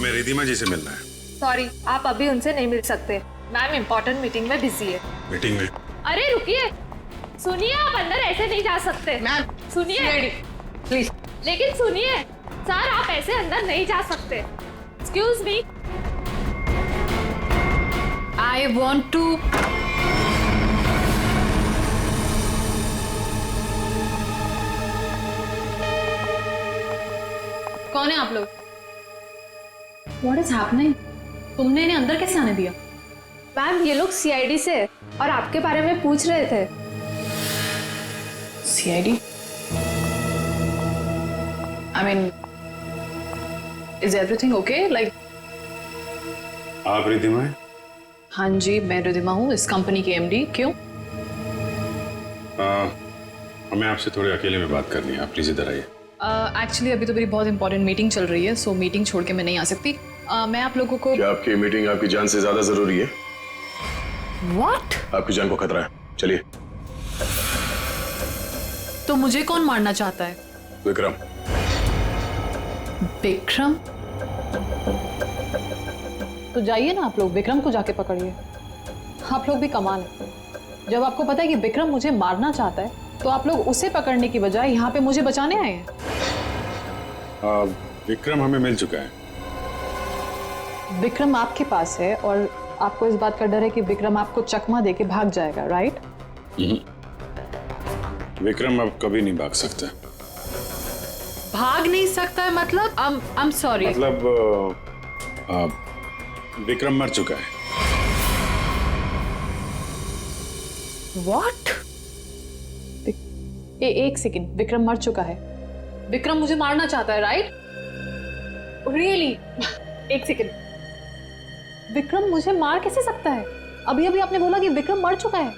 हमें रिद्धिमा जी से मिलना है। सॉरी, आप अभी उनसे नहीं मिल सकते। मैम इम्पोर्टेंट मीटिंग में बिजी है। मीटिंग में? अरे रुकिए, सुनिए, आप अंदर ऐसे नहीं जा सकते। मैम सुनिए प्लीज। लेकिन सुनिए सर, आप ऐसे अंदर नहीं जा सकते। Excuse me, I want to. कौन है आप लोग? What is happening? तुमने इन्हें अंदर कैसे आने दिया? मैम ये लोग सीआईडी से और आपके बारे में पूछ रहे थे। CID? I mean, is everything okay? Like, आप रिद्धिमा हैं? हाँ जी, मैं रिद्धिमा हूँ, इस कंपनी की MD। क्यों? हमें आपसे थोड़े अकेले में बात करनी है, आप प्लीज इधर आइए। एक्चुअली अभी तो मेरी बहुत इंपॉर्टेंट मीटिंग चल रही है, सो मीटिंग छोड़ के मैं नहीं आ सकती। मैं आप लोगों को। क्या आपकी मीटिंग आपकी जान से ज्यादा जरूरी है? What? आपकी जान को खतरा है, चलिए। तो मुझे कौन मारना चाहता है? विक्रम। विक्रम? तो जाइए ना आप लोग, विक्रम को जाके पकड़िए। आप लोग भी कमाल है, जब आपको पता है कि विक्रम मुझे मारना चाहता है तो आप लोग उसे पकड़ने की बजाय यहाँ पे मुझे बचाने आए हैं। विक्रम हमें मिल चुका है। विक्रम आपके पास है और आपको इस बात का डर है कि विक्रम आपको चकमा देके भाग जाएगा, राइट? विक्रम अब कभी नहीं भाग सकता। भाग नहीं सकता है मतलब? I'm sorry। मतलब विक्रम मर चुका है। What? एक सेकंड, विक्रम मर चुका है? विक्रम मुझे मारना चाहता है, राइट? रियली? एक सेकंड, विक्रम मुझे मार कैसे सकता है? अभी अभी आपने बोला कि विक्रम मर चुका है।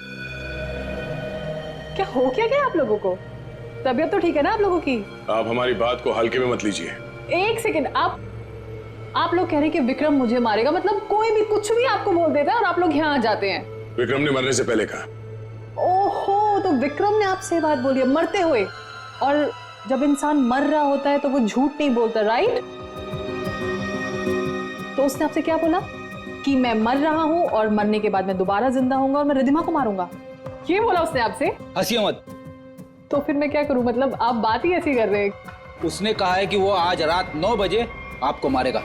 क्या हो क्या गया आप लोगों को? तबीयत तो ठीक है ना आप लोगों की? आप हमारी बात को हल्के में मत लीजिए। एक सेकंड, आप लोग कह रहे हैं कि विक्रम मुझे मारेगा, मतलब कोई भी कुछ भी आपको बोल देता है और आप लोग यहाँ आ जाते हैं। विक्रम ने मरने से पहले कहा। ओहो, तो विक्रम ने आपसे बात बोली है मरते हुए। और जब इंसान मर रहा होता है तो वो झूठ नहीं बोलता, राइट? तो उसने आपसे क्या बोला? कि मैं मर रहा हूं और मरने के बाद मैं दोबारा जिंदा होऊंगा और मैं रिद्धिमा को मारूंगा, ये बोला उसने आपसे? हंसिए मत। तो फिर मैं क्या करूं? मतलब आप बात ही ऐसी कर रहे हैं। उसने कहा है कि वो आज रात 9 बजे आपको मारेगा।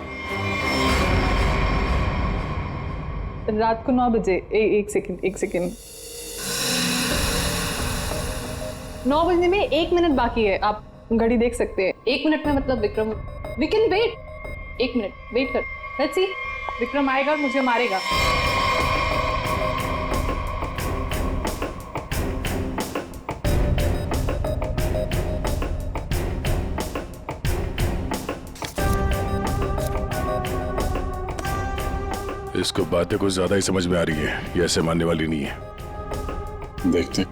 रात को 9 बजे? एक सेकंड, 9 बजने में 1 मिनट बाकी है, आप घड़ी देख सकते हैं। 1 मिनट में मतलब Vikram, we can wait. 1 minute wait कर, लेट्स सी। विक्रम आएगा और मुझे मारेगा। इसको बातें कुछ ज्यादा ही समझ में आ रही है, ये ऐसे मानने वाली नहीं है। देखते।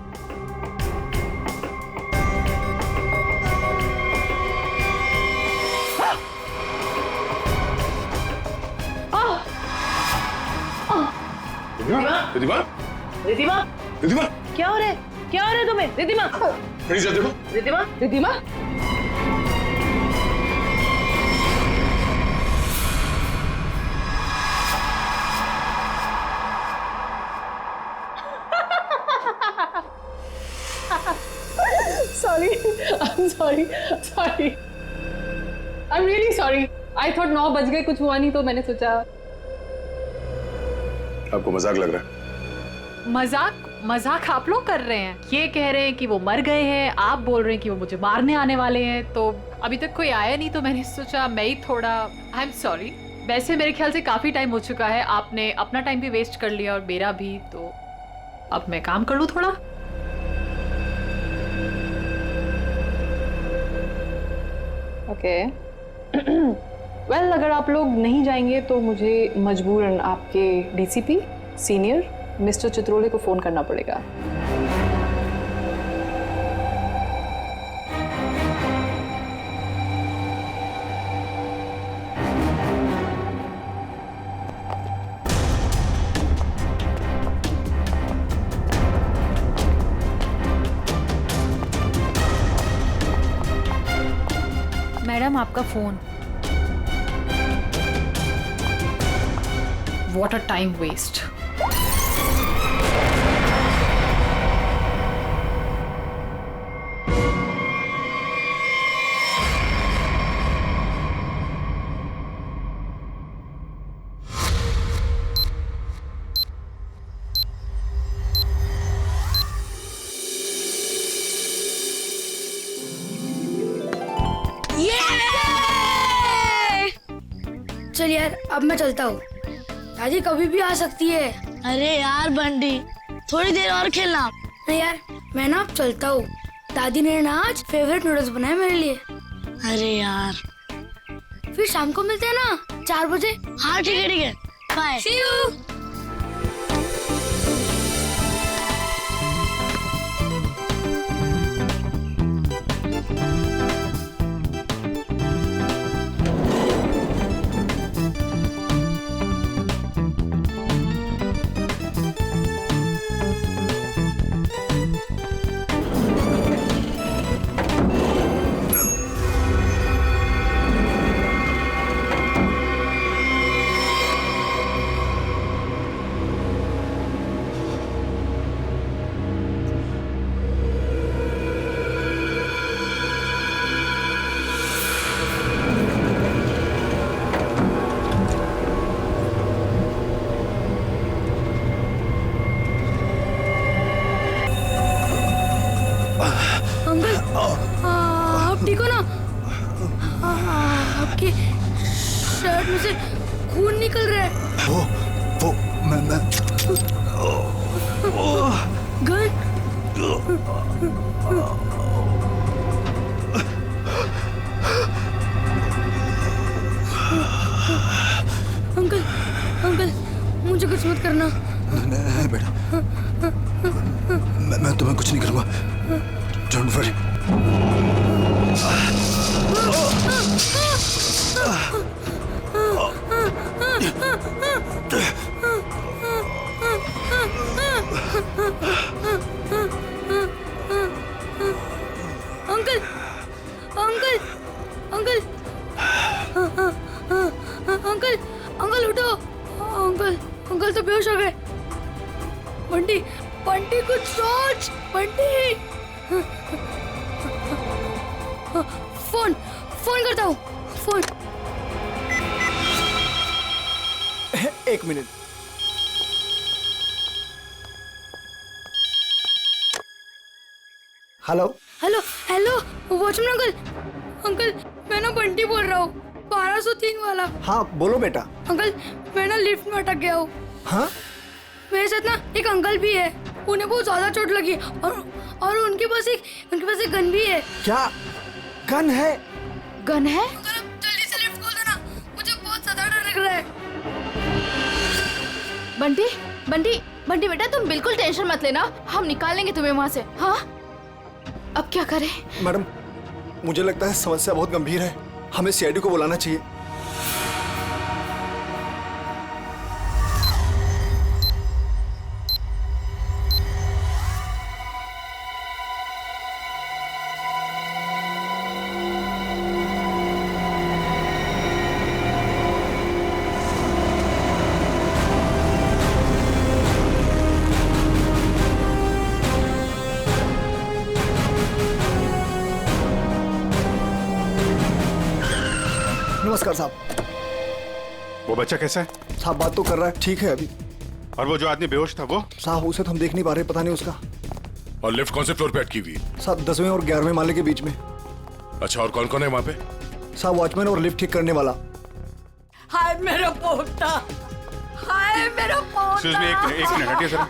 रिद्धिमा, रिद्धिमा, रिद्धिमा, क्या हो रहा है? क्या हो रहा है तुम्हें? रिद्धिमा, खड़ी जाते हो? Riddhima, Riddhima, sorry, I'm really sorry. I thought 9 बज गए, कुछ हुआ नहीं तो मैंने सोचा। आपको मजाक लग रहा है? मजाक आप लोग कर रहे हैं। ये कह रहे हैं कि वो मर गए हैं, आप बोल रहे हैं कि वो मुझे मारने आने वाले हैं। तो अभी तक कोई आया नहीं तो मैंने सोचा मैं ही थोड़ा। I am sorry. वैसे मेरे ख्याल से काफी टाइम हो चुका है, आपने अपना टाइम भी वेस्ट कर लिया और मेरा भी, तो अब मैं काम कर लूं थोड़ा। ओके वेल, अगर आप लोग नहीं जाएंगे तो मुझे मजबूरन आपके DCP सीनियर मिस्टर चित्रोले को फोन करना पड़ेगा। मैडम आपका phone. What a time waste. चल यार, अब मैं चलता हूँ। दादी कभी भी आ सकती है। अरे यार बंटी, थोड़ी देर और खेलना। नहीं यार, मैं ना अब चलता हूँ। दादी ने ना आज फेवरेट नूडल्स बनाए मेरे लिए। अरे यार, फिर शाम को मिलते हैं ना 4 बजे। हाँ ठीक है, बाय। See you। अंकल, आप ठीक हो ना? आपकी शर्ट में से खून निकल रहा है। वो मैं गन। अंकल, अंकल, मुझे कुछ मत करना। नहीं बेटा, मैं तुम्हें कुछ नहीं करूंगा। Don't worry. Uncle, uncle, uncle, uncle, uncle उठो। अंकल, अंकल तो बेहोश हो गए। बंटी, बंटी कुछ सोच। बंटी, फोन फोन करता हूँ। फोन। एक minute. Hello hello, hello, watchman uncle. Uncle, मैं ना बंटी बोल रहा हूँ, 1203 वाला। हाँ बोलो बेटा। अंकल, मैं ना लिफ्ट में अटक गया हूँ। हाँ मेरे साथ ना एक अंकल भी है। उन्हें बहुत ज्यादा चोट लगी और उनके पास एक गन भी है। क्या गन है? गन है? अंकल, अब जल्दी से लिफ्ट खोल देना, मुझे बहुत ज्यादा डर लग रहा है। बंटी, बंटी, बंटी बेटा तुम बिल्कुल टेंशन मत लेना, हम निकाल लेंगे तुम्हें वहाँ से। हाँ, अब क्या करें? मैडम, मुझे लगता है समस्या बहुत गंभीर है। हमें सीआईडी को बुलाना चाहिए। नमस्कार साहब। वो बच्चा कैसा है? साहब बात तो कर रहा है, ठीक है अभी। और वो जो आदमी बेहोश था वो? साहब उसे तो हम देख नहीं पा रहे, पता नहीं उसका। और लिफ्ट कौन से फ्लोर पे अटकी हुई? साहब 10वें और 11वें माले के बीच में। अच्छा, और कौन कौन है वहाँ पे? साहब वॉचमैन और लिफ्ट ठीक करने वाला। हाय मेरा पोता, हाय मेरा पोता। एक्सक्यूज मी, एक मिनट हटिए जरा।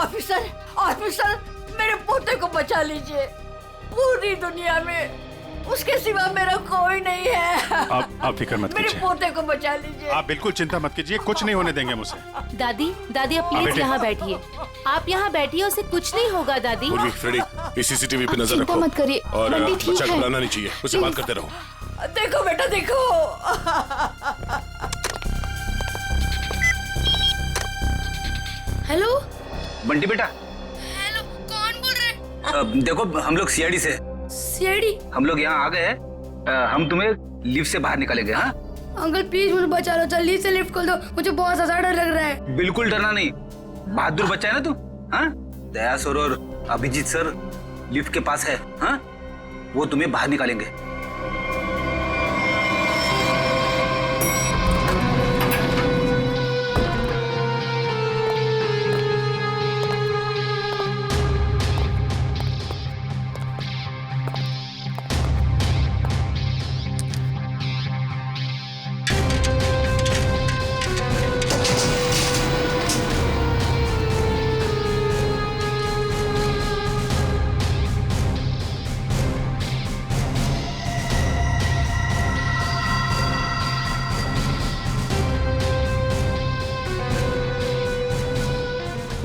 ऑफिसर, ऑफिसर, मेरे पोते को बचा लीजिए। पूरी दुनिया में उसके सिवा मेरा कोई नहीं है। आप फिक्र मत मेरे कीजिए, पोते को बचा लीजिए। आप बिल्कुल चिंता मत कीजिए, कुछ नहीं होने देंगे मुझे। दादी, दादी आप प्लीज बेटे। यहाँ बैठिए। आप यहाँ बैठिए, उसे कुछ नहीं होगा दादी। पूर्वी, फ्रेडी, इस सीसीटीवी पे नजर चिंता रखो। मत करिए, और बंटी ठीक बच्चा है। घबराना नहीं चाहिए, उससे बात करते रहो। देखो बेटा, देखो। हेलो, बंटी बेटा, हेलो, कौन बोल रहे हैं? देखो हम लोग सीआईडी से। सीआईडी? हम लोग यहाँ आ गए हैं। हम तुम्हें लिफ्ट से बाहर निकालेंगे। हाँ अंकल प्लीज मुझे बचा लो, जल्दी से लिफ्ट खोल दो, मुझे बहुत ज्यादा डर लग रहा है। बिल्कुल डरना नहीं, बहादुर बच्चा है ना तू। हाँ दया सर और अभिजीत सर लिफ्ट के पास है। हाँ वो तुम्हें बाहर निकालेंगे।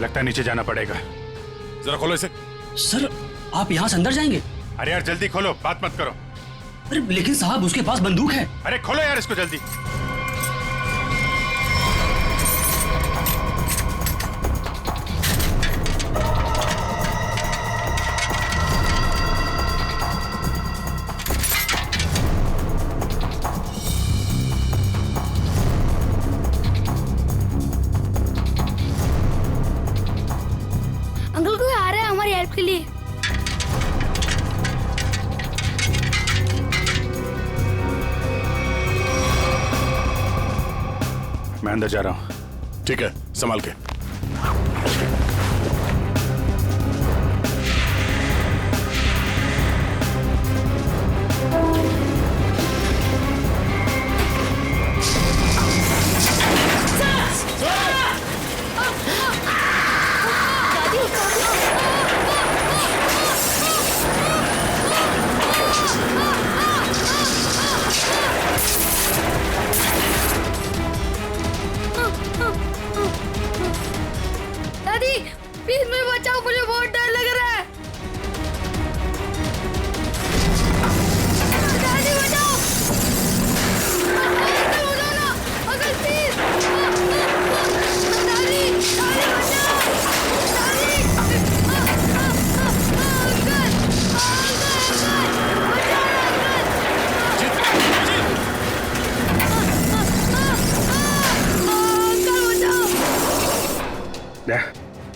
लगता है नीचे जाना पड़ेगा। जरा खोलो इसे। सर आप यहाँ से अंदर जाएंगे? अरे यार जल्दी खोलो, बात मत करो। अरे लेकिन साहब उसके पास बंदूक है। अरे खोलो यार इसको जल्दी। अंकल कोई आ रहा है हमारी हेल्प के लिए। मैं अंदर जा रहा हूँ। ठीक है, संभाल के। दादी प्लीज मुझे बचाओ, मुझे बहुत डर लग रहा है। दादी बचाओ, अंकल बचाओ ना, अंकल प्लीज। दादी दादी बचाओ, दादी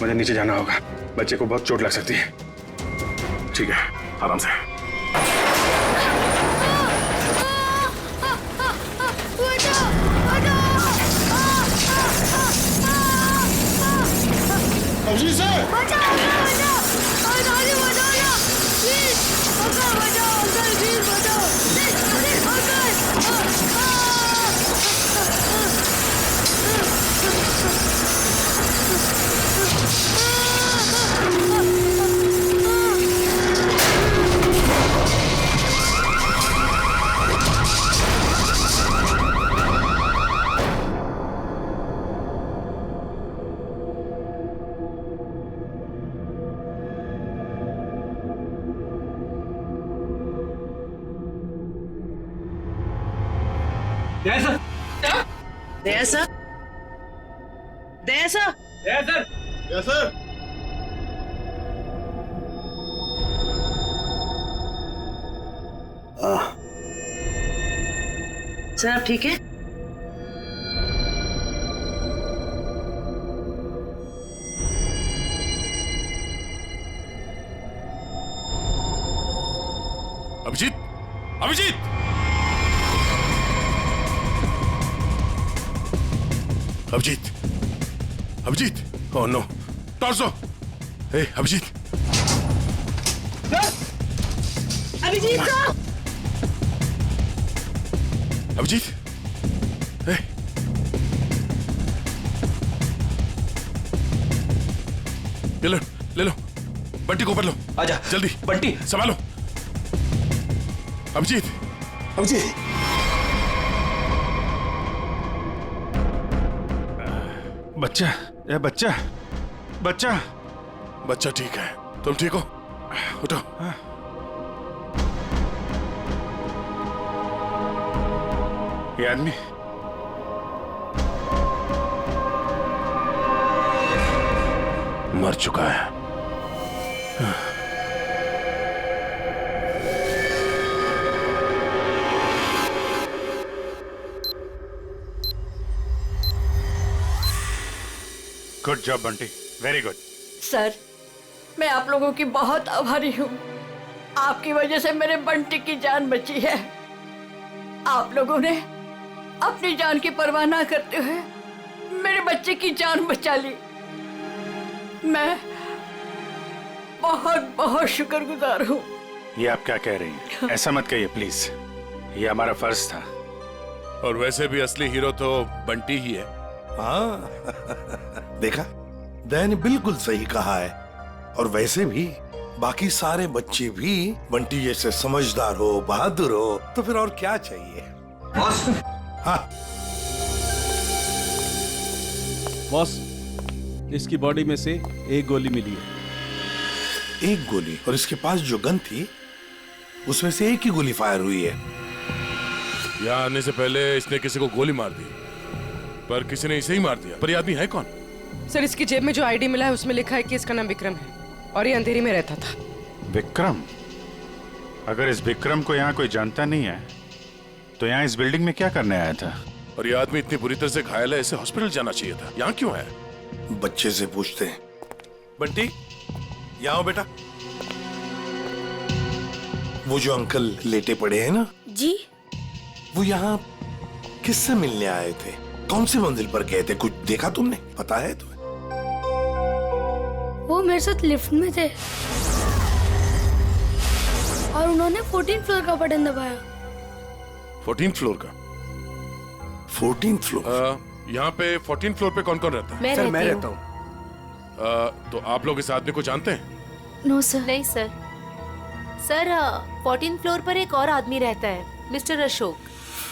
मुझे नीचे जाना होगा, बच्चे को बहुत चोट लग सकती है। ठीक है, आराम से। अभिजीत सर, सर आप ठीक है? Abhijit, Abhijit, Abhijit, Abhijit, oh no, torso, hey Abhijit, Abhijit sir! Abhijit, hey, ले लो, बंटी को ऊपर लो। आजा जल्दी, बंटी संभालो। अभिजीत, अभिजीत, बच्चा, ये बच्चा, बच्चा, बच्चा ठीक है। तुम ठीक हो? उठो। ये आदमी मर चुका है। Good job Bunty, very good. Sir, मैं आप लोगों की बहुत आभारी हूँ। आपकी वजह से मेरे बंटी की जान बची है। आप लोगों ने अपनी जान की परवाह ना करते हुए मेरे बच्चे की जान बचा ली। मैं बहुत बहुत शुक्रगुजार हूँ। ये आप क्या कह रही हैं? ऐसा मत कहिए प्लीज, ये हमारा फर्ज था। और वैसे भी असली हीरो तो बंटी ही है। हाँ देखा, दया ने बिल्कुल सही कहा है। और वैसे भी बाकी सारे बच्चे भी बंटी जैसे समझदार हो, बहादुर हो, तो फिर और क्या चाहिए। बॉस, हाँ बॉस, इसकी बॉडी में से एक गोली मिली है। एक गोली? और इसके पास जो गन थी उसमें से एक ही गोली फायर हुई है। यहाँ आने से पहले इसने किसी को गोली मार दी, पर किसी ने इसे ही मार दिया। पर ये आदमी है कौन? सर, इसकी जेब में जो आईडी मिला है उसमें लिखा है कि इसका नाम विक्रम है और ये अंधेरी में रहता था। विक्रम? अगर इस विक्रम को यहाँ कोई जानता नहीं है तो यहाँ इस बिल्डिंग में क्या करने आया था? और ये आदमी इतनी बुरी तरह से घायल है, इसे हॉस्पिटल जाना चाहिए था। यहाँ क्यों है? बच्चे से पूछते हैं। बंटी, यहाँ आओ बेटा। वो जो अंकल लेटे पड़े हैं ना जी, वो यहाँ किससे मिलने आए थे? कौन सी मंजिल पर गए थे? कुछ देखा तुमने? पता है तुम्हें? वो मेरे साथ लिफ्ट में थे और उन्होंने 14 फ्लोर का बटन दबाया। 14 फ्लोर का? 14 फ्लोर? यहाँ पे 14 फ्लोर पे कौन कौन रहता है? सर, मैं रहता हूँ। तो आप लोग इस आदमी को जानते हैं? No sir. नहीं सर। सर, 14 फ्लोर पर एक और आदमी रहता है, मिस्टर अशोक।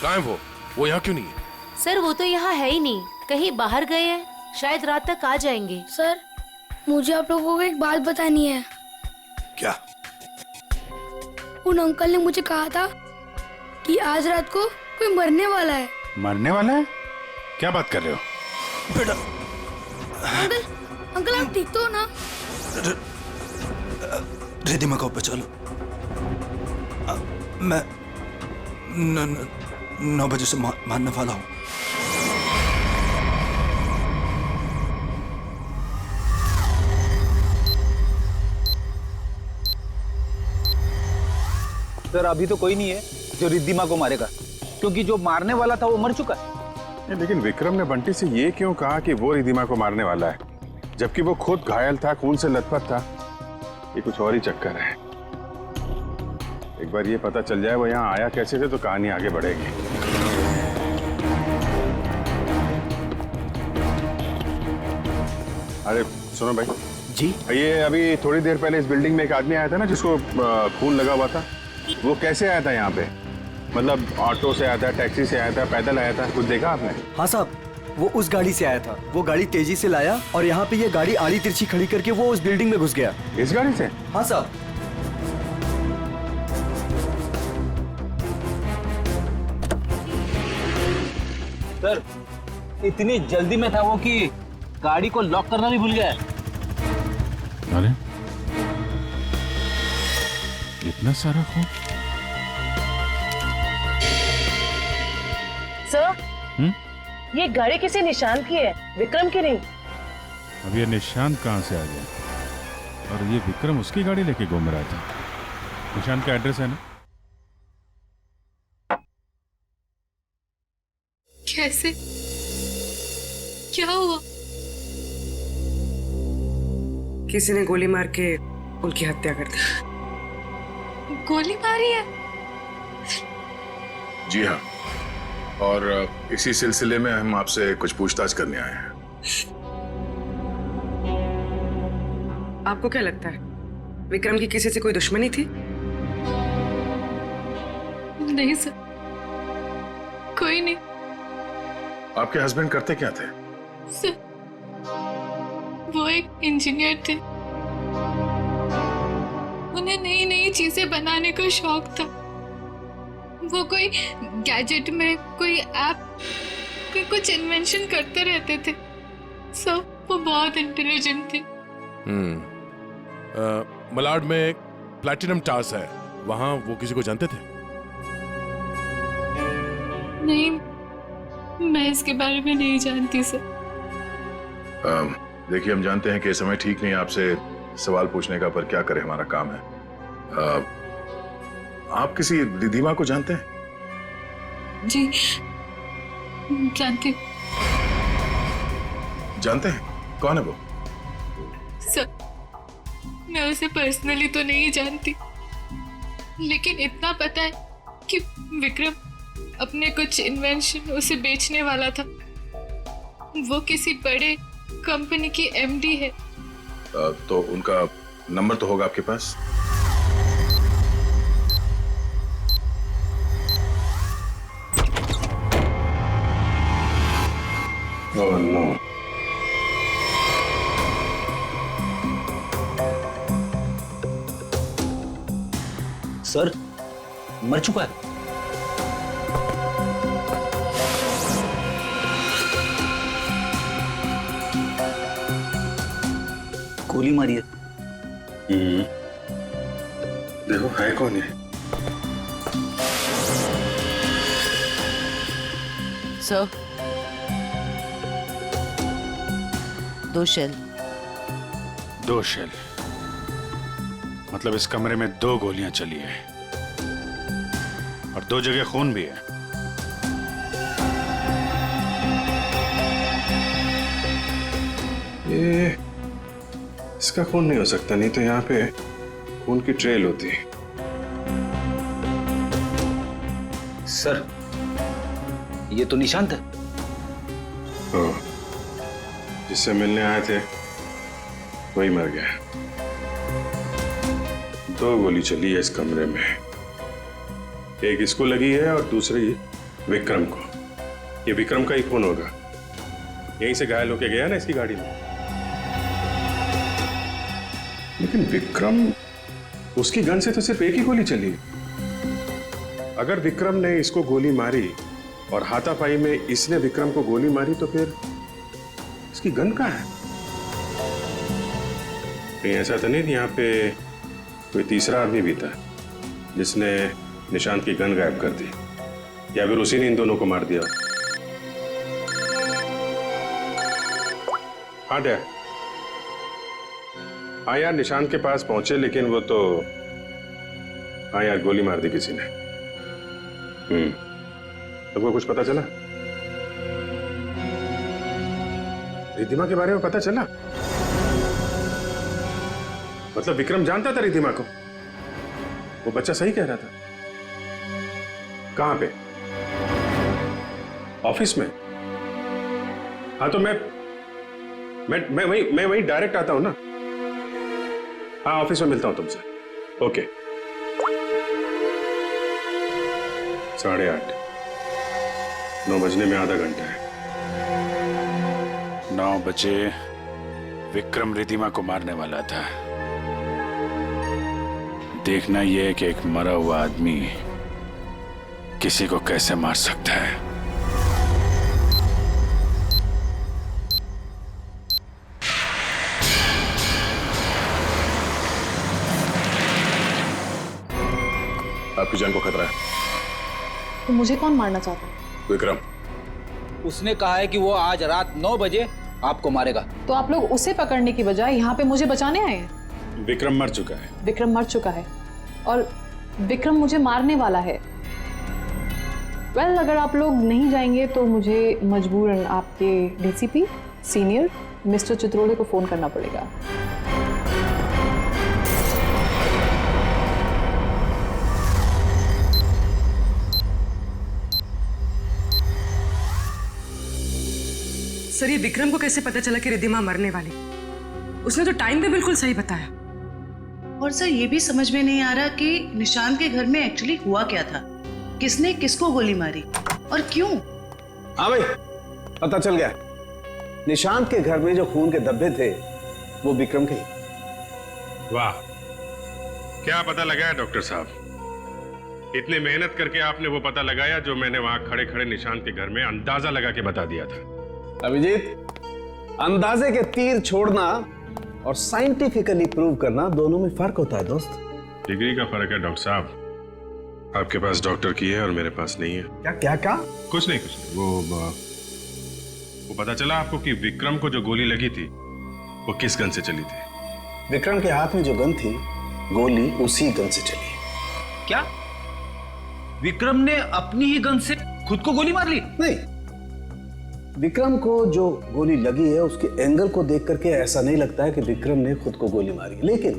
कहाँ है वो यहाँ क्यों नहीं है? सर, वो तो यहाँ है ही नहीं, कहीं बाहर गए हैं, शायद रात तक आ जाएंगे। सर, मुझे आप लोगों को एक बात बतानी है। क्या? उन अंकल ने मुझे कहा था कि आज रात को कोई मरने वाला है। मरने वाला है? क्या बात कर रहे हो बेटा? अंकल आप ठीक तो हो ना? रिद्धिमा को बचा लो। मैं 9 बजे से मारने वाला हूँ। सर, अभी तो कोई नहीं है जो रिद्धिमा को मारेगा, क्योंकि जो मारने वाला था वो मर चुका है। लेकिन विक्रम ने बंटी से ये क्यों कहा कि वो रिद्धिमा को मारने वाला है, जबकि वो खुद घायल था, खून से लथपथ था? ये कुछ और ही चक्कर है। एक बार ये पता चल जाए वो यहाँ आया कैसे थे तो कहानी आगे बढ़ेगी। अरे सुनो भाई जी, ये अभी थोड़ी देर पहले इस बिल्डिंग में एक आदमी आया था ना जिसको खून लगा हुआ था, वो कैसे आया था यहाँ पे? मतलब ऑटो से आया था, टैक्सी से आया था, पैदल आया था? कुछ देखा आपने? हाँ साहब, वो उस गाड़ी से आया था। वो गाड़ी तेजी से लाया और यहाँ पे ये गाड़ी आड़ी तिरछी खड़ी करके वो उस बिल्डिंग में घुस गया। इस गाड़ी से? हाँ साहब। सर, इतनी जल्दी में था वो कि गाड़ी को लॉक करना भी भूल गया। अरे इतना सारा खून? सर, ये गाड़ी किसी निशान की है, विक्रम की नहीं। अब ये निशान कहाँ से आ गया? और ये विक्रम उसकी गाड़ी लेके घूम रहा था। निशान का एड्रेस है ना? कैसे? क्या हुआ? किसी ने गोली मार के उनकी हत्या कर दी। गोली मारी है? जी हाँ, और इसी सिलसिले में हम आपसे कुछ पूछताछ करने आए हैं। आपको क्या लगता है, विक्रम की किसी से कोई दुश्मनी थी? नहीं सर, कोई नहीं। आपके हस्बैंड करते क्या थे? सर, वो एक इंजीनियर थे। उन्हें नई नई चीजें बनाने का शौक था। वो कोई गैजेट में कोई ऐप, कोई कुछ इन्वेंशन करते रहते थे। सब वो बहुत इंटेलिजेंट थे। मलाड में एक प्लैटिनम टावर्स है, वहां वो किसी को जानते थे? नहीं, मैं इसके बारे में नहीं जानती सर। देखिए, हम जानते हैं कि ये समय ठीक नहीं है आपसे सवाल पूछने का, पर क्या करें, हमारा काम है। आप किसी रिधिमा को जानते हैं? जी जानती हूँ। जानते हैं? कौन है वो? सर, मैं उसे पर्सनली तो नहीं जानती, लेकिन इतना पता है कि विक्रम अपने कुछ इन्वेंशन उसे बेचने वाला था। वो किसी बड़े कंपनी की एमडी है। तो उनका नंबर तो होगा आपके पास? Oh no. सर मर चुका है। गोली मारी है। देखो है कौन है? Sir, 2 shell. 2 शेल? मतलब इस कमरे में 2 गोलियां चली है और 2 जगह खून भी है। ये इसका खून नहीं हो सकता, नहीं तो यहाँ पे खून की ट्रेल होती है। सर ये तो निशांत है। हाँ, जिससे मिलने आए थे वही मर गया। 2 गोली चली है इस कमरे में, एक इसको लगी है और दूसरी विक्रम को। ये विक्रम का ही खून होगा, यहीं से घायल होके गया ना इसकी गाड़ी में। लेकिन विक्रम, उसकी गन से तो सिर्फ एक ही गोली चली। अगर विक्रम ने इसको गोली मारी और हाथापाई में इसने विक्रम को गोली मारी, तो फिर इसकी गन कहाँ है? कहीं ऐसा तो नहीं यहाँ पे कोई तीसरा आदमी भी था जिसने निशांत की गन गायब कर दी, या फिर उसी ने इन दोनों को मार दिया? हाँ डैड, हाँ यार, निशांत के पास पहुंचे, लेकिन वो तो, हाँ यार, गोली मार दी किसी ने। तुमको कुछ पता चला? रिधिमा के बारे में पता चला? मतलब विक्रम जानता था रिधिमा को? वो बच्चा सही कह रहा था। कहां पे? ऑफिस में? हाँ तो मैं वहीं डायरेक्ट आता हूं ना। हाँ, ऑफिस में मिलता हूं तुमसे। ओके। 8:30, 9 बजने में आधा घंटा है। 9 बजे विक्रम रिधिमा को मारने वाला था। देखना यह है कि एक मरा हुआ आदमी किसी को कैसे मार सकता है। आपकी जान को खतरा है। तो मुझे कौन मारना चाहता है? विक्रम। उसने कहा है कि वो आज रात 9 बजे आपको मारेगा। तो आप लोग उसे पकड़ने की बजाय यहाँ पे मुझे बचाने आए हैं? विक्रम मर चुका है। विक्रम मर चुका है और विक्रम मुझे मारने वाला है। वेल, अगर आप लोग नहीं जाएंगे तो मुझे मजबूरन आपके डीसीपी सीनियर मिस्टर चित्रोड़े को फोन करना पड़ेगा। सर, ये विक्रम को कैसे पता चला कि रिधिमा मरने वाली? उसने तो टाइम भी बिल्कुल सही बताया। और सर, ये भी समझ में नहीं आ रहा कि निशांत के घर में एक्चुअली हुआ क्या था, किसने किसको गोली मारी और क्यों। हाँ भाई, पता चल गया। निशांत के घर में जो खून के धब्बे थे वो विक्रम के ही। वाह, क्या पता लगाया डॉक्टर साहब? इतनी मेहनत करके आपने वो पता लगाया जो मैंने वहां खड़े खड़े निशांत के घर में अंदाजा लगा के बता दिया था। अभिजीत, अंदाजे के तीर छोड़ना और साइंटिफिकली प्रूव करना दोनों में फर्क होता है दोस्त। डिग्री का फर्क है डॉक्टर साहब। आपके पास डॉक्टर की है और मेरे पास नहीं है। क्या क्या क्या? कुछ नहीं। वो पता चला आपको कि विक्रम को जो गोली लगी थी वो किस गन से चली थी? विक्रम के हाथ में जो गन थी, गोली उसी गन से चली। क्या विक्रम ने अपनी ही गन से खुद को गोली मार ली? नहीं, विक्रम को जो गोली लगी है उसके एंगल को देख करके ऐसा नहीं लगता है कि विक्रम ने खुद को गोली मारी, लेकिन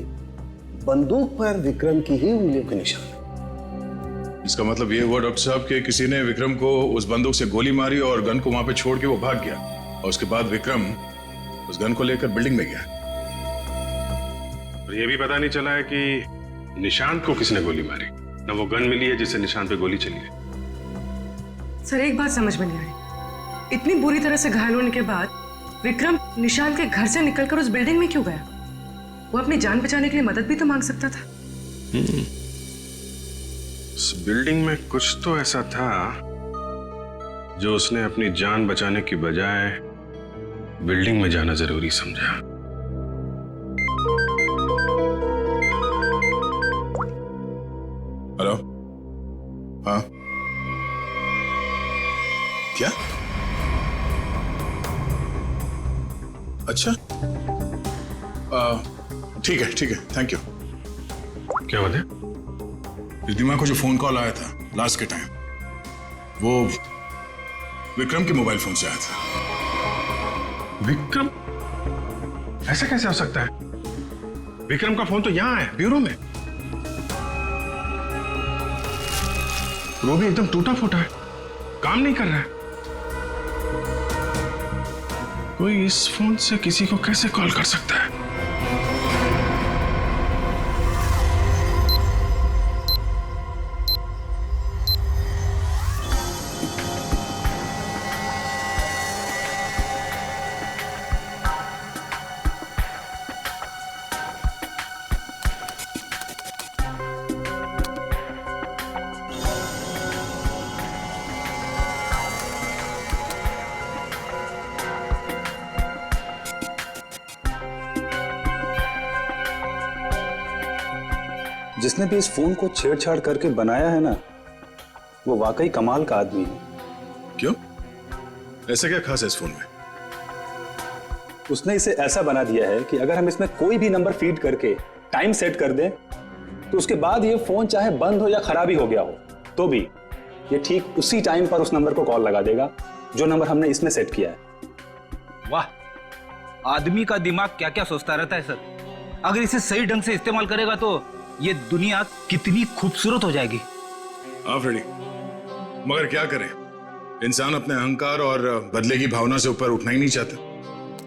बंदूक पर विक्रम की ही उंगलियों के निशान है। इसका मतलब ये हुआ डॉक्टर साहब कि किसी ने विक्रम को उस बंदूक से गोली मारी और गन को वहां पे छोड़ के वो भाग गया, और उसके बाद विक्रम उस गन को लेकर बिल्डिंग में गया। और ये भी पता नहीं चला है कि निशांत को किसने गोली मारी, ना वो गन मिली है जिससे निशांत पे गोली चली है। सर एक बात समझ में नहीं आई, इतनी बुरी तरह से घायल होने के बाद विक्रम निशांत के घर से निकलकर उस बिल्डिंग में क्यों गया? वो अपनी जान बचाने के लिए मदद भी तो मांग सकता था। उस बिल्डिंग में कुछ तो ऐसा था जो उसने अपनी जान बचाने की बजाय बिल्डिंग में जाना जरूरी समझा। हेलो, हाँ क्या? अच्छा, ठीक है, थैंक यू। क्या बात है? रिद्धिमा को जो फोन कॉल आया था लास्ट के टाइम, वो विक्रम के मोबाइल फोन से आया था। विक्रम? ऐसा कैसे हो सकता है? विक्रम का फोन तो यहां है, ब्यूरो में। वो भी एकदम टूटा फूटा है, काम नहीं कर रहा है। कोई इस फोन से किसी को कैसे कॉल कर सकता है? जिसने भी इस फोन को छेड़छाड़ करके बनाया है ना, वो वाकई कमाल का आदमी है। क्यों? ऐसा क्या खास है इस फोन में? उसने इसे ऐसा बना दिया है कि अगर हम इसमें कोई भी नंबर फीड करके टाइम सेट कर दें, तो उसके बाद ये फोन चाहे बंद हो या खराबी हो गया हो, तो भी ये ठीक उसी टाइम पर उस नंबर को कॉल लगा देगा जो नंबर हमने इसमें सेट किया है। वाह, आदमी का दिमाग क्या क्या सोचता रहता है सर। अगर इसे सही ढंग से इस्तेमाल करेगा तो ये दुनिया कितनी खूबसूरत हो जाएगी। हाँ फ्रेडी, मगर क्या करें, इंसान अपने अहंकार और बदले की भावना से ऊपर उठना ही नहीं चाहता।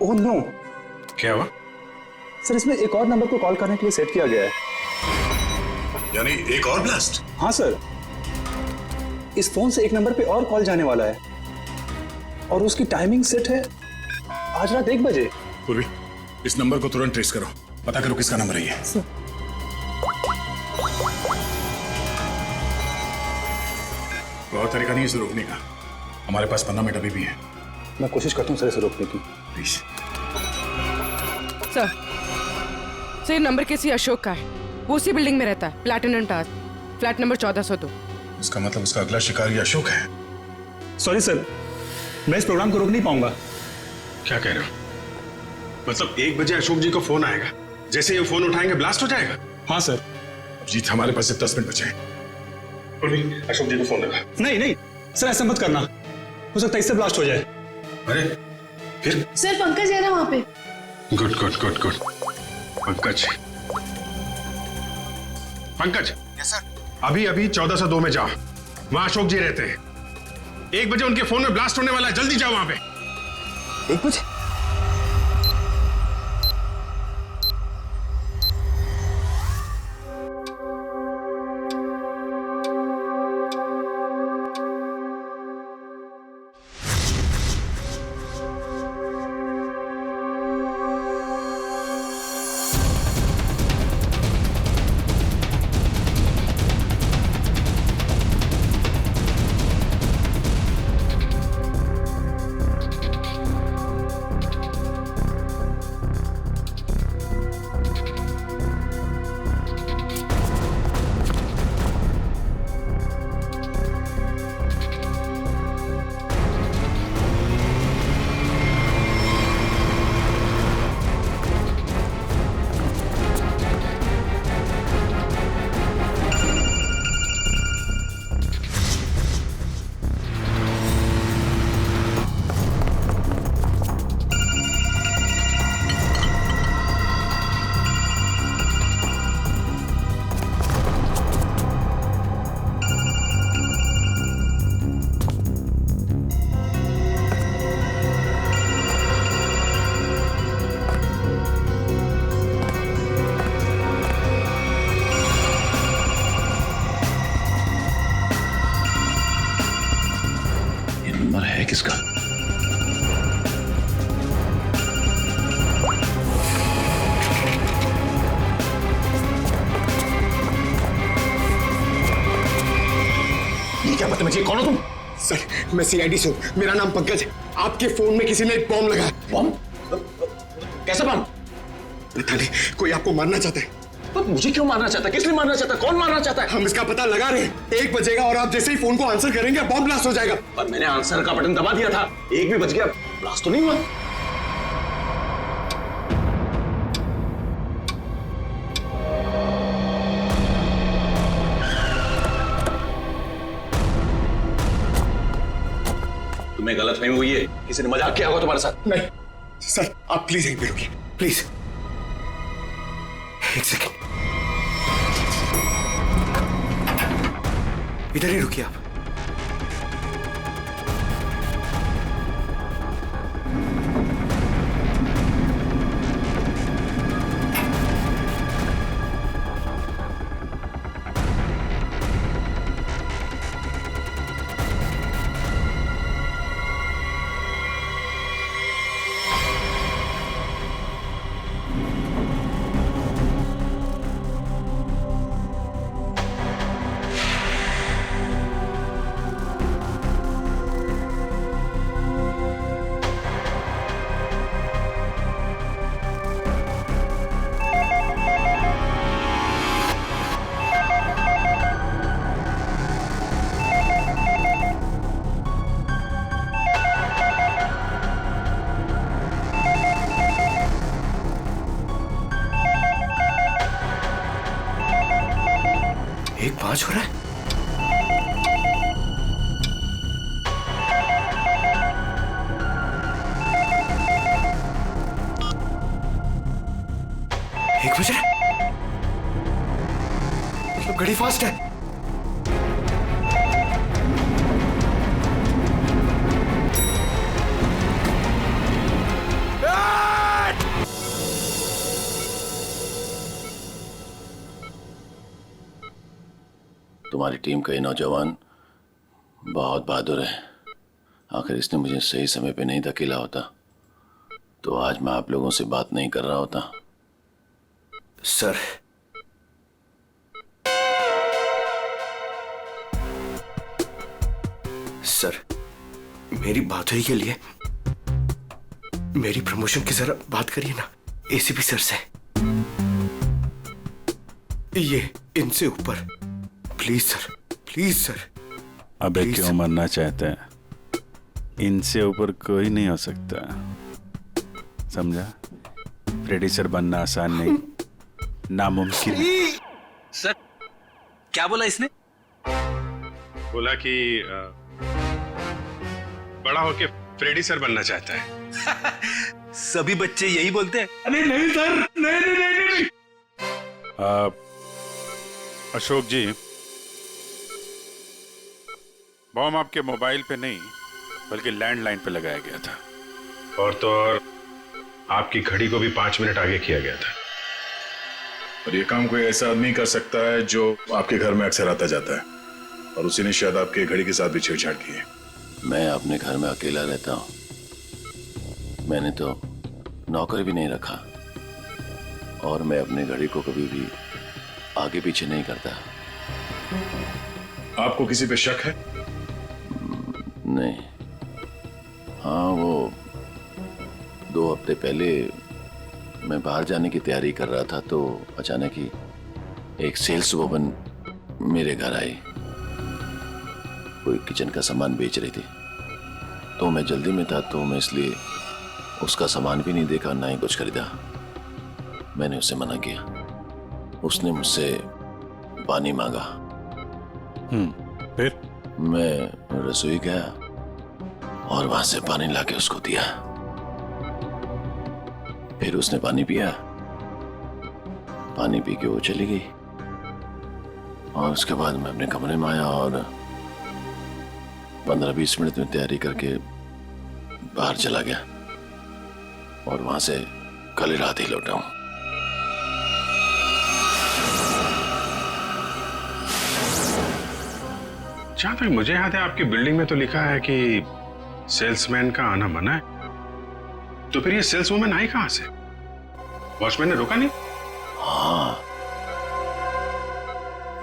Oh no. क्या हुआ? सर, इसमें एक और नंबर को कॉल करने के लिए सेट किया गया है। यानी एक और ब्लास्ट? हाँ सर, इस फोन से एक नंबर पे और कॉल जाने वाला है और उसकी टाइमिंग सेट है आज रात 1 बजे। पूर्वी, इस नंबर को तुरंत ट्रेस करो, पता करो किसका नंबर है ये। बहुत तरीका नहीं इसे रोकने का, हमारे पास 15 मिनट अभी भी है। मैं कोशिश करता हूँ सर इसे रोकने की। प्लीज। सर ये नंबर किसी अशोक का है, वो उसी बिल्डिंग में रहता है, प्लैटिनम टावर, फ्लैट नंबर 1402। इसका मतलब उसका अगला शिकारी अशोक है। सॉरी सर, मैं इस प्रोग्राम को रोक नहीं पाऊंगा। क्या कह रहे हो? मतलब 1 बजे अशोक जी को फोन आएगा, जैसे ही वो फोन उठाएंगे ब्लास्ट हो जाएगा? हाँ सर। जीत, हमारे पास सिर्फ 10 मिनट बचे हैं। अशोक जी को फोन लगा। नहीं नहीं सर, ऐसा मत करना, हो सकता है इससे ब्लास्ट हो जाए। अरे फिर? सर पंकज है ना वहाँ पे। Good good good good. Pankaj, Pankaj. Yes sir. अभी अभी 1402 में जाओ, वहां अशोक जी रहते हैं। 1 बजे उनके फोन में ब्लास्ट होने वाला है, जल्दी जाओ वहां पे। 1 बजे? किसका? ये क्या बदतमीजी, कौन हो तुम? सर, मैं सीआईडी से हूँ, मेरा नाम पंकज है। आपके फोन में किसी ने एक बॉम्ब लगाया। बॉम्ब? कैसा बॉम्ब? पता नहीं, कोई आपको मारना चाहता है। तो मुझे क्यों मारना चाहता है? किस लिए मारना चाहता है? कौन मारना चाहता है? हम इसका पता लगा रहे हैं। 1 बजेगा और आप जैसे ही फोन को आंसर करेंगे बॉम्ब ब्लास्ट हो जाएगा। पर मैंने आंसर का बटन दबा दिया था। 1 भी बज गया, ब्लास्ट तो नहीं हुआ। तुम्हें गलतफहमी हुई है, किसी ने मजाक किया होगा तुम्हारे साथ। नहीं सर, आप प्लीज यहीं पे रुकिए, प्लीज। 1 सेकेंड, इधर ही रुकिए आप। एक 5 हो रहा है। एक बज रहा है, मतलब घड़ी फास्ट है। तुम्हारी टीम का ये नौजवान बहुत बहादुर है। आखिर इसने मुझे सही समय पे नहीं धकेला होता तो आज मैं आप लोगों से बात नहीं कर रहा होता। सर, सर, मेरी बात हुई के लिए मेरी प्रमोशन की जरा बात करिए ना एसीपी सर से। ये इनसे ऊपर, प्लीज सर, प्लीज सर। अबे क्यों मरना चाहते हैं? इनसे ऊपर कोई नहीं हो सकता, समझा? फ्रेडी सर बनना आसान नहीं, नामुमकिन है। सर, क्या बोला इसने? बोला कि बड़ा होके फ्रेडी सर बनना चाहता है। सभी बच्चे यही बोलते हैं। अरे नहीं सर, नहीं। अशोक जी, बॉम्ब आपके मोबाइल पे नहीं बल्कि लैंडलाइन पे लगाया गया था। और तो और आपकी घड़ी को भी 5 मिनट आगे किया गया था। और ये काम कोई ऐसा आदमी कर सकता है जो आपके घर में अक्सर आता जाता है, और उसी ने शायद आपके घड़ी के साथ भी छेड़छाड़ की है। मैं अपने घर में अकेला रहता हूँ, मैंने तो नौकर भी नहीं रखा, और मैं अपने घड़ी को कभी भी आगे पीछे नहीं करता। आपको किसी पे शक है? नहीं। हाँ, वो 2 हफ्ते पहले मैं बाहर जाने की तैयारी कर रहा था तो अचानक ही एक सेल्स वुमन मेरे घर आई। कोई किचन का सामान बेच रही थी, तो मैं जल्दी में था तो मैं इसलिए उसका सामान भी नहीं देखा, ना ही कुछ खरीदा। मैंने उससे मना किया। उसने मुझसे पानी मांगा। फिर मैं रसोई गया और वहां से पानी लाके उसको दिया। फिर उसने पानी पिया, पानी पी के वो चली गई। और उसके बाद मैं अपने कमरे में आया और 15-20 मिनट में तैयारी करके बाहर चला गया, और वहां से कल रात ही लौटा हूं। जहां तक मुझे याद है आपकी बिल्डिंग में तो लिखा है कि सेल्समैन का आना मना है, तो फिर ये सेल्सवुमन आई कहां से? वॉचमैन ने रोका नहीं? हाँ,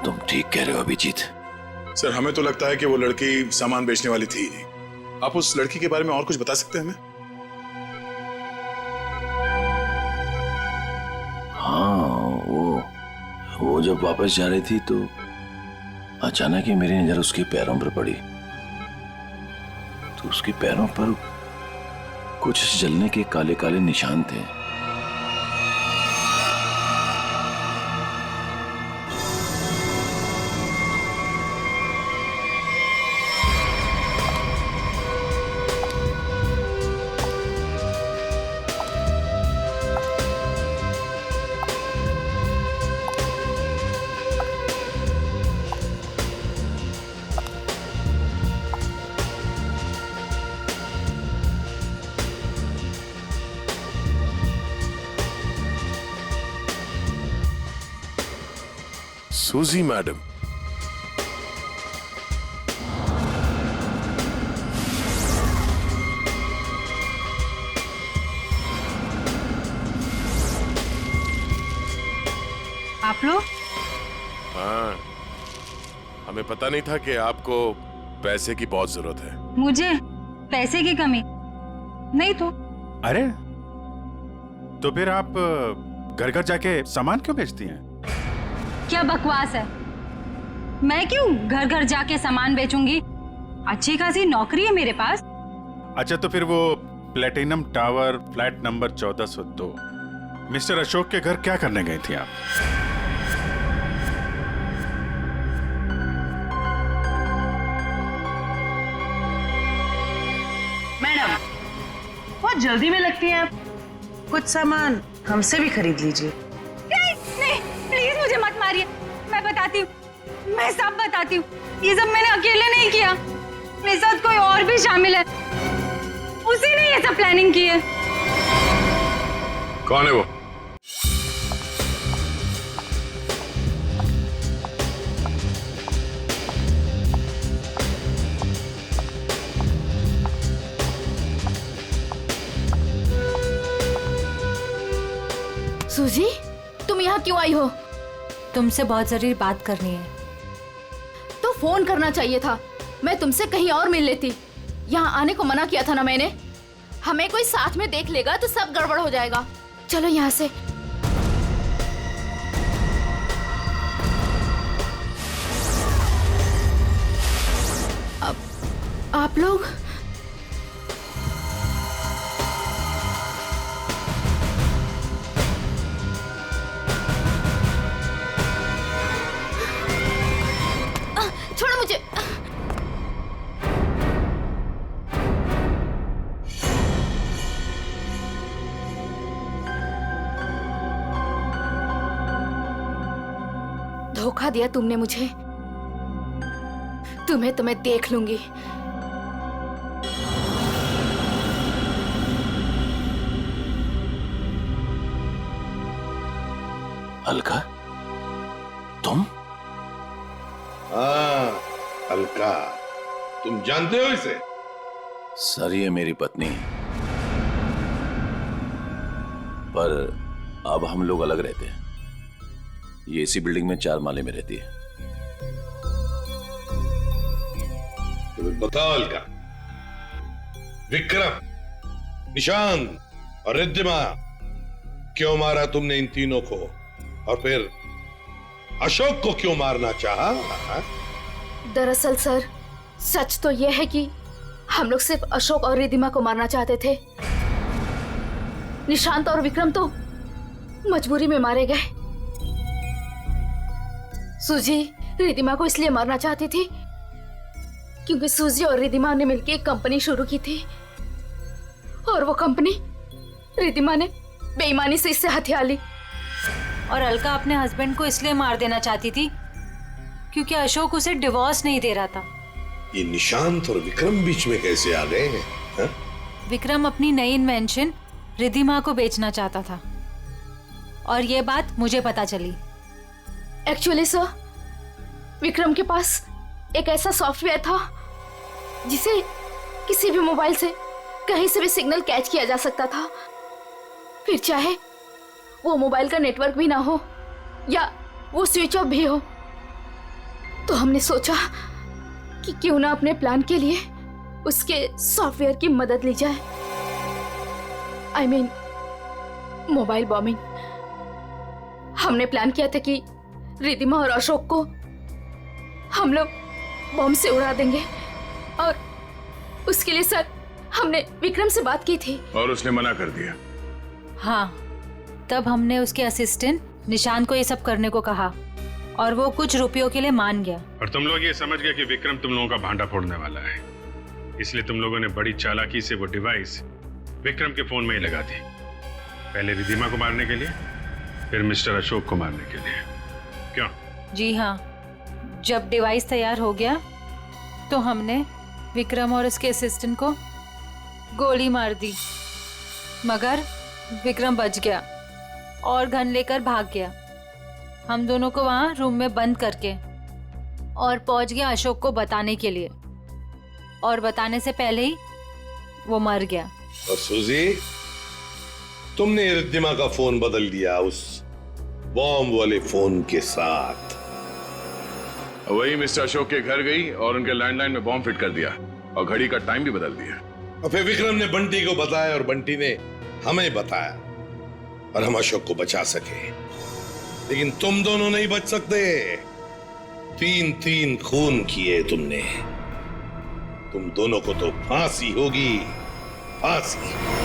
तुम ठीक कह रहे हो अभिजीत। सर हमें तो लगता है कि वो लड़की सामान बेचने वाली थी ही नहीं। आप उस लड़की के बारे में और कुछ बता सकते हैं हमें? हाँ, वो जब वापस जा रही थी तो अचानक ही मेरी नजर उसके पैरों पर पड़ी, तो उसके पैरों पर कुछ जलने के काले काले निशान थे। सूजी मैडम, आप लोग? हाँ, हमें पता नहीं था कि आपको पैसे की बहुत जरूरत है। मुझे पैसे की कमी नहीं तो। अरे तो फिर आप घर घर जाके सामान क्यों बेचती हैं? क्या बकवास है, मैं क्यों घर घर जाके सामान बेचूंगी? अच्छी खासी नौकरी है मेरे पास। अच्छा तो फिर वो platinum tower flat number 1402 mister Ashok के घर क्या करने गई थी आप? मैडम, बहुत जल्दी में लगती हैं आप, कुछ सामान हमसे भी खरीद लीजिए। नहीं, प्लीज मुझे मत मारिए, मैं बताती हूँ, मैं सब बताती हूँ। ये सब मैंने अकेले नहीं किया, मेरे साथ कोई और भी शामिल है, उसी ने ये सब प्लानिंग की है। कौन है वो? सूजी, तुम यहाँ क्यों आई हो? तुमसे बहुत जरूरी बात करनी है। तो फोन करना चाहिए था, मैं तुमसे कहीं और मिल लेती। यहाँ आने को मना किया था ना मैंने। हमें कोई साथ में देख लेगा तो सब गड़बड़ हो जाएगा। चलो यहाँ से। अब आप लोग छोड़ो मुझे। धोखा दिया तुमने मुझे। तुम्हें तो मैं देख लूंगी। अलका, तुम? हाँ, अलका, तुम जानते हो इसे? सर ये मेरी पत्नी, पर अब हम लोग अलग रहते हैं। ये इसी बिल्डिंग में 4 माले में रहती है। तो बताओ अलका, विक्रम, निशांत और रिद्धिमा, क्यों मारा तुमने इन तीनों को? और फिर अशोक को क्यों मारना चाहा? दरअसल सर, सच तो यह है कि हम लोग सिर्फ अशोक और रिद्धिमा को मारना चाहते थे। निशांत और विक्रम तो मजबूरी में मारे गए। सूजी रिद्धिमा को इसलिए मारना चाहती थी क्योंकि सूजी और रिद्धिमा ने मिलकर एक कंपनी शुरू की थी, और वो कंपनी रिद्धिमा ने बेईमानी से इससे हथिया ली। और अलका अपने हस्बैंड को इसलिए मार देना चाहती थी क्योंकि अशोक उसे डिवोर्स नहीं दे रहा था। ये निशांत और विक्रम बीच में कैसे आ गए हैं? हा? विक्रम अपनी नई इन्वेंशन रिद्धिमा को बेचना चाहता था, और ये बात मुझे पता चली। एक्चुअली सर, विक्रम के पास एक ऐसा सॉफ्टवेयर था जिसे किसी भी मोबाइल से कहीं से भी सिग्नल कैच किया जा सकता था, फिर चाहे वो मोबाइल का नेटवर्क भी ना हो या वो स्विच ऑफ भी हो। तो हमने सोचा कि क्यों ना अपने प्लान के लिए उसके सॉफ्टवेयर की मदद ली जाए। I mean, mobile bombing. हमने प्लान किया था कि रिद्धिमा और अशोक को हम लोग बॉम्ब से उड़ा देंगे, और उसके लिए सर हमने विक्रम से बात की थी और उसने मना कर दिया। हाँ, तब हमने उसके असिस्टेंट निशांत को ये सब करने को कहा और वो कुछ रुपयों के लिए मान गया। और तुम लोग ये समझ गए कि विक्रम तुम लोगों का भांडा फोड़ने वाला है, इसलिए तुम लोगों ने बड़ी चालाकी से वो डिवाइस विक्रम के फोन में ही लगा दी। पहले रिद्धिमा को मारने के लिए, फिर मिस्टर अशोक को मारने के लिए। क्यों? जी हाँ, जब डिवाइस तैयार हो गया तो हमने विक्रम और उसके असिस्टेंट को गोली मार दी, मगर विक्रम बच गया और गन लेकर भाग गया। हम दोनों को वहाँ रूम में बंद करके, और पहुंच गया अशोक को बताने के लिए, और बताने से पहले ही वो मर गया। और सूजी, तुमने रिद्धिमा का फोन बदल दिया उस बॉम्ब वाले फोन के साथ। वही मिस्टर अशोक के घर गई और उनके लैंडलाइन में बॉम्ब फिट कर दिया और घड़ी का टाइम भी बदल दिया। और फिर विक्रम ने बंटी को बताया और बंटी ने हमें बताया, और हम अशोक को बचा सके। लेकिन तुम दोनों नहीं बच सकते। 3 खून किए तुमने। तुम दोनों को तो फांसी होगी, फांसी।